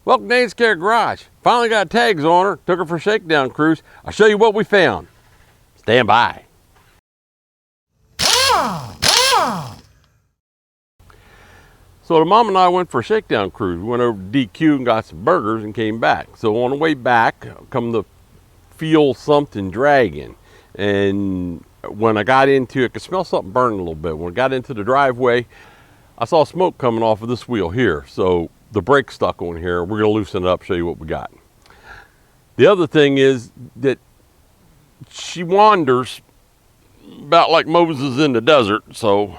Welcome to Dane's Care Garage. Finally got tags on her, took her for a shakedown cruise. I'll show you what we found. Stand by. So the mom and I went for a shakedown cruise. We went over to DQ and got some burgers and came back. So on the way back, come to feel something dragging. And when I got into it, I could smell something burning a little bit. When I got into the driveway, I saw smoke coming off of this wheel here. So the brake's stuck on here. We're gonna loosen it up, show you what we got. The other thing is that she wanders about like Moses in the desert. So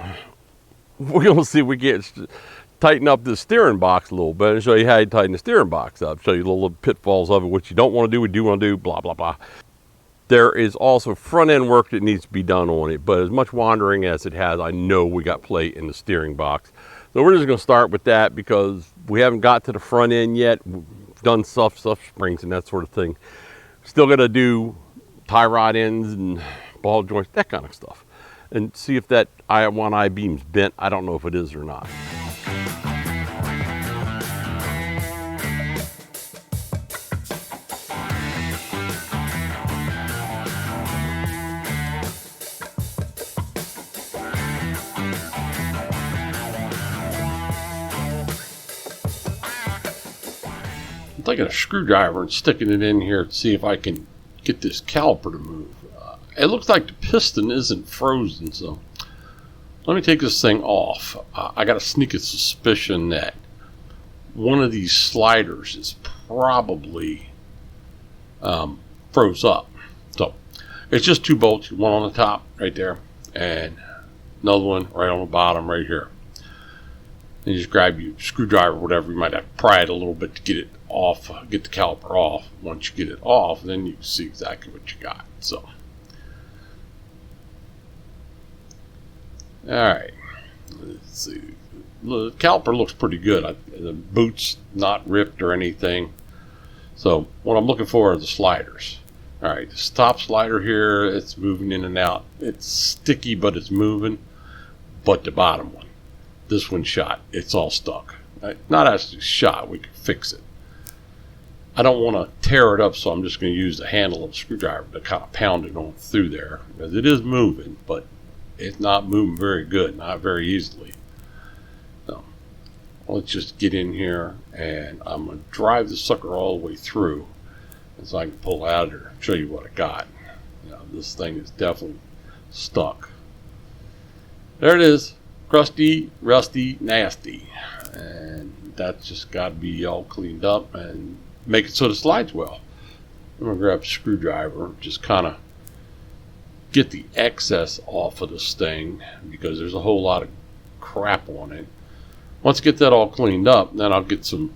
we're gonna see if we get tighten up the steering box a little bit and show you how you tighten the steering box up. Show you the little pitfalls of it, what you don't want to do, what you do want to do, blah, blah, blah. There is also front end work that needs to be done on it, but as much wandering as it has, I know we got plate in the steering box. So we're just gonna start with that because we haven't got to the front end yet. We've done stuff springs and that sort of thing. Still gotta do tie rod ends and ball joints, that kind of stuff. And see if that one I-beam's bent. I don't know if it is or not. I'm taking a screwdriver and sticking it in here to see if I can get this caliper to move. It looks like the piston isn't frozen, so let me take this thing off. I got a sneaking suspicion that one of these sliders is probably froze up. So it's just two bolts, one on the top right there and another one right on the bottom right here. And you just grab your screwdriver, whatever, you might have to pry it a little bit to get it off, get the caliper off. Once you get it off, then you can see exactly what you got. So, all right, let's see. The caliper looks pretty good. The boot's not ripped or anything. So what I'm looking for are the sliders. All right, this top slider here, it's moving in and out. It's sticky, but it's moving. But the bottom one, this one's shot. It's all stuck. Right? Not actually shot. We can fix it. I don't want to tear it up, so I'm just going to use the handle of the screwdriver to kind of pound it on through there. Because it is moving, but it's not moving very good, not very easily. So let's just get in here, and I'm going to drive the sucker all the way through, and so I can pull out or show you what I got. Now, this thing is definitely stuck. There it is. Crusty, rusty, nasty. And that's just got to be all cleaned up and make it so it slides well. I'm going to grab a screwdriver, just kind of get the excess off of this thing because there's a whole lot of crap on it. Once I get that all cleaned up, then I'll get some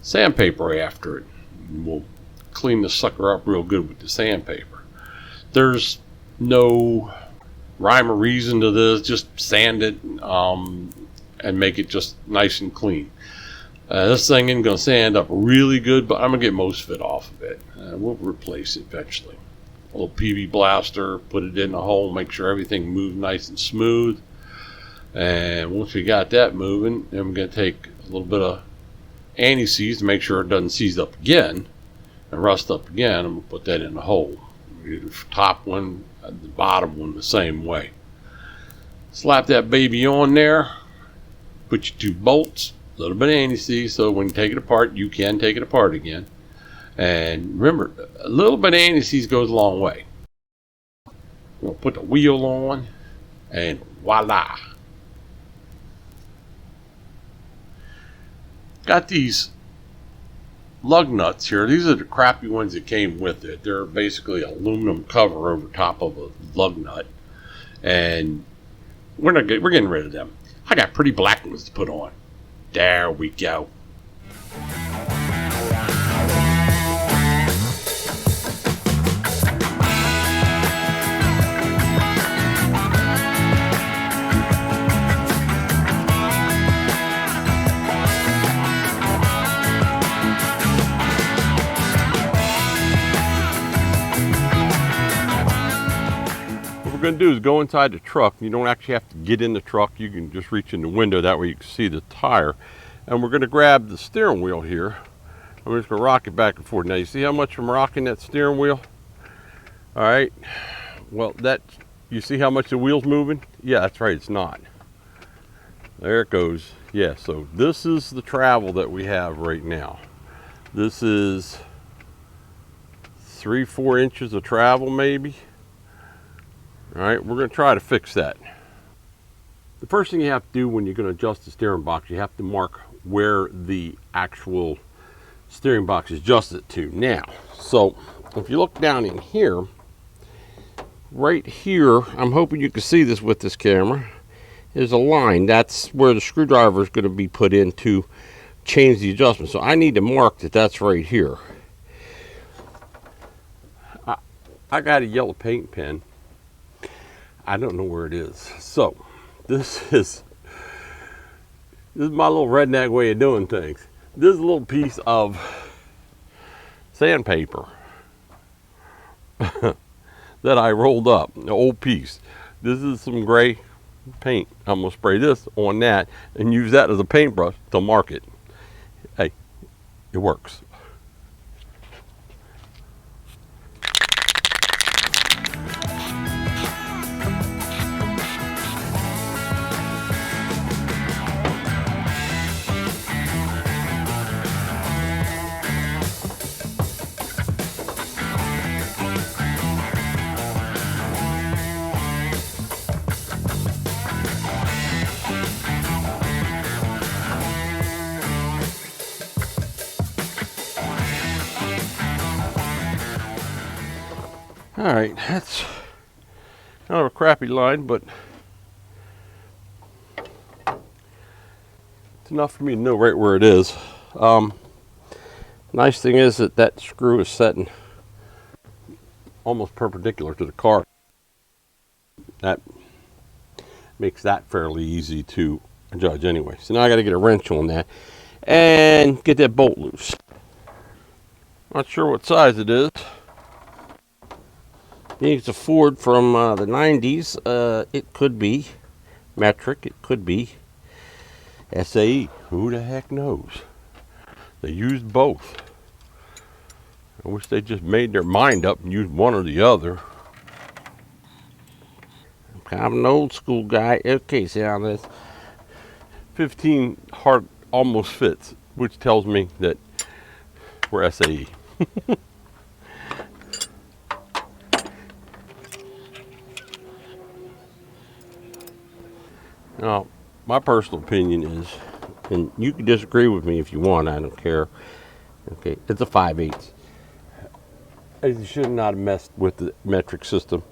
sandpaper after it. And we'll clean the sucker up real good with the sandpaper. There's no rhyme or reason to this, just sand it and make it just nice and clean. This thing isn't going to sand up really good, but I'm going to get most of it off of it. We'll replace it eventually. A little PV blaster, put it in the hole, make sure everything moves nice and smooth. And once we got that moving, then we're going to take a little bit of anti-seize to make sure it doesn't seize up again and rust up again, and we'll put that in the hole. The top one, the bottom one the same way. Slap that baby on there, put your two bolts, a little bit of anti-seize so when you take it apart, you can take it apart again. And remember, a little bit of anti-seize goes a long way. We'll put the wheel on, and voila. Got these lug nuts here. These are the crappy ones that came with it. They're basically aluminum cover over top of a lug nut, and we're getting rid of them. I got pretty black ones to put on. There we go. What we're going to do is go inside the truck. You don't actually have to get in the truck. You can just reach in the window. That way you can see the tire. And we're going to grab the steering wheel here I'm just gonna rock it back and forth. Now you see how much I'm rocking that steering wheel? All right, well you see how much the wheel's moving? Yeah, that's right, it's not. There it goes. Yeah, so this is the travel that we have right now. This is 3-4 inches of travel maybe. All right, we're gonna try to fix that. The first thing you have to do when you're gonna adjust the steering box, you have to mark where the actual steering box is adjusted to. Now, so if you look down in here, right here, I'm hoping you can see this with this camera, is a line. That's where the screwdriver is going to be put in to change the adjustment. So I need to mark that that's right here. I got a yellow paint pen. I don't know where it is. So this is my little redneck way of doing things. This is a little piece of sandpaper that I rolled up, an old piece. This is some gray paint. I'm gonna spray this on that and use that as a paintbrush to mark it. Hey, it works. All right, that's kind of a crappy line, but it's enough for me to know right where it is. Nice thing is that screw is setting almost perpendicular to the car. That makes that fairly easy to judge anyway. So now I got to get a wrench on that and get that bolt loose. Not sure what size it is. I think it's a Ford from the 90s. It could be metric. It could be SAE. Who the heck knows? They used both. I wish they just made their mind up and used one or the other. I'm kind of an old school guy. Okay, see how this 15 heart almost fits, which tells me that we're SAE. Now, my personal opinion is, and you can disagree with me if you want, I don't care. Okay, it's a 5/8. You should not have messed with the metric system.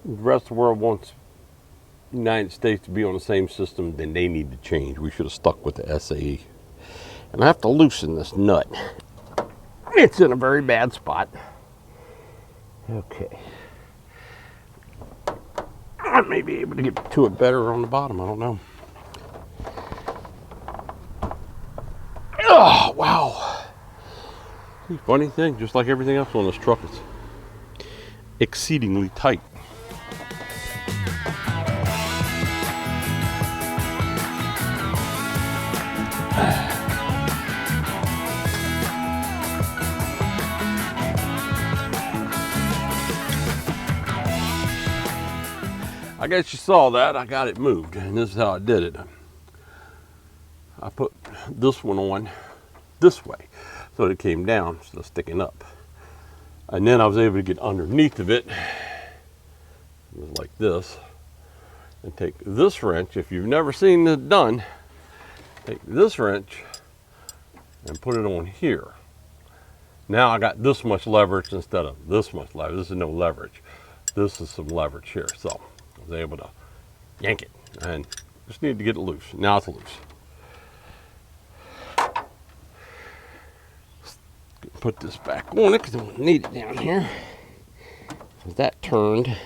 The rest of the world wants the United States to be on the same system, then they need to change. We should have stuck with the SAE. And I have to loosen this nut. It's in a very bad spot. Okay. I may be able to get to it better on the bottom, I don't know. Oh, wow. Funny thing, just like everything else on this truck, it's exceedingly tight. I guess you saw that. I got it moved, and this is how I did it. I put this one on this way so it came down instead of sticking up. And then I was able to get underneath of it, like this, and take this wrench. If you've never seen it done, take this wrench and put it on here. Now I got this much leverage instead of this much leverage. This is no leverage. This is some leverage here. So I was able to yank it and just need to get it loose. Now it's loose. Put this back on it because I don't need it down here. That turned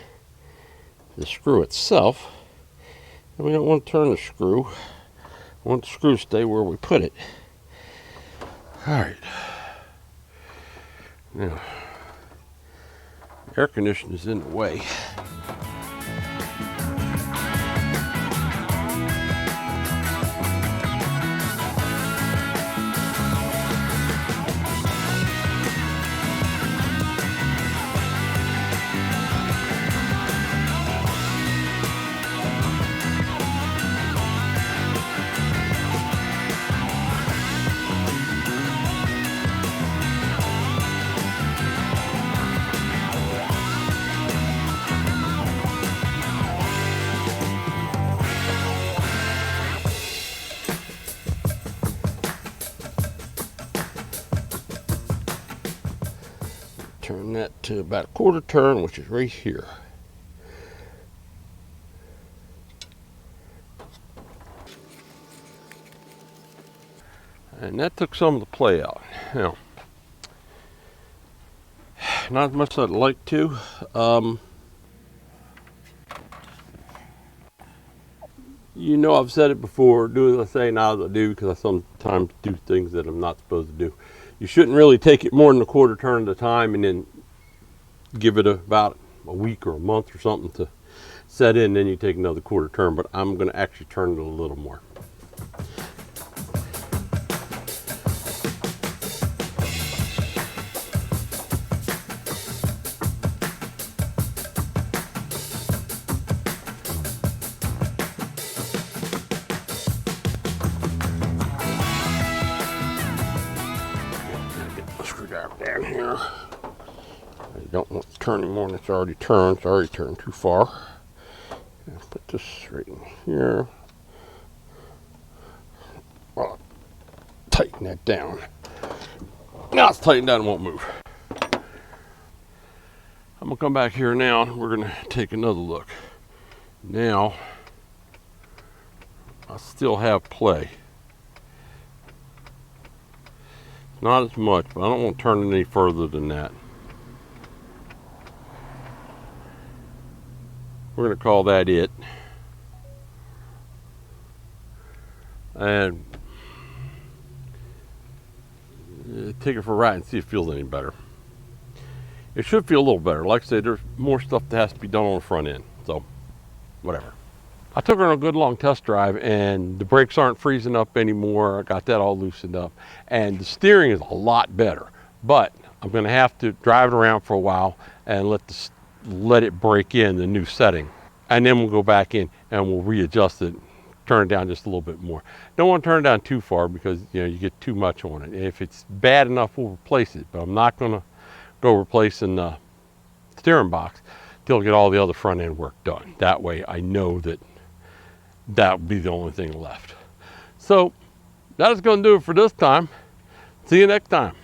the screw itself. And we don't want to turn the screw. We want the screw to stay where we put it. Alright. Now, air conditioning is in the way. turn that to about a quarter turn, which is right here. And that took some of the play out. Now, not as much as I'd like to. You know, I've said it before, do as I say, not as I do, because I sometimes do things that I'm not supposed to do. You shouldn't really take it more than a quarter turn at a time and then give it about a week or a month or something to set in, then you take another quarter turn, but I'm going to actually turn it a little more. Down here. I don't want to turn anymore than it's already turned. It's already turned too far. Put this right in here. Well, tighten that down. Now it's tightened down, it won't move. I'm gonna come back here now and we're gonna take another look. Now, I still have play. Not as much, but I don't want to turn it any further than that. We're going to call that it. And take it for a ride and see if it feels any better. It should feel a little better. Like I said, there's more stuff that has to be done on the front end. So, whatever. I took her on a good long test drive and the brakes aren't freezing up anymore. I got that all loosened up and the steering is a lot better, but I'm going to have to drive it around for a while and let it break in the new setting, and then we'll go back in and we'll readjust it, turn it down just a little bit more. Don't want to turn it down too far because you get too much on it. If it's bad enough, we'll replace it, but I'm not going to go replacing the steering box till I get all the other front end work done. That way I know that that would be the only thing left. So that is going to do it for this time. See you next time.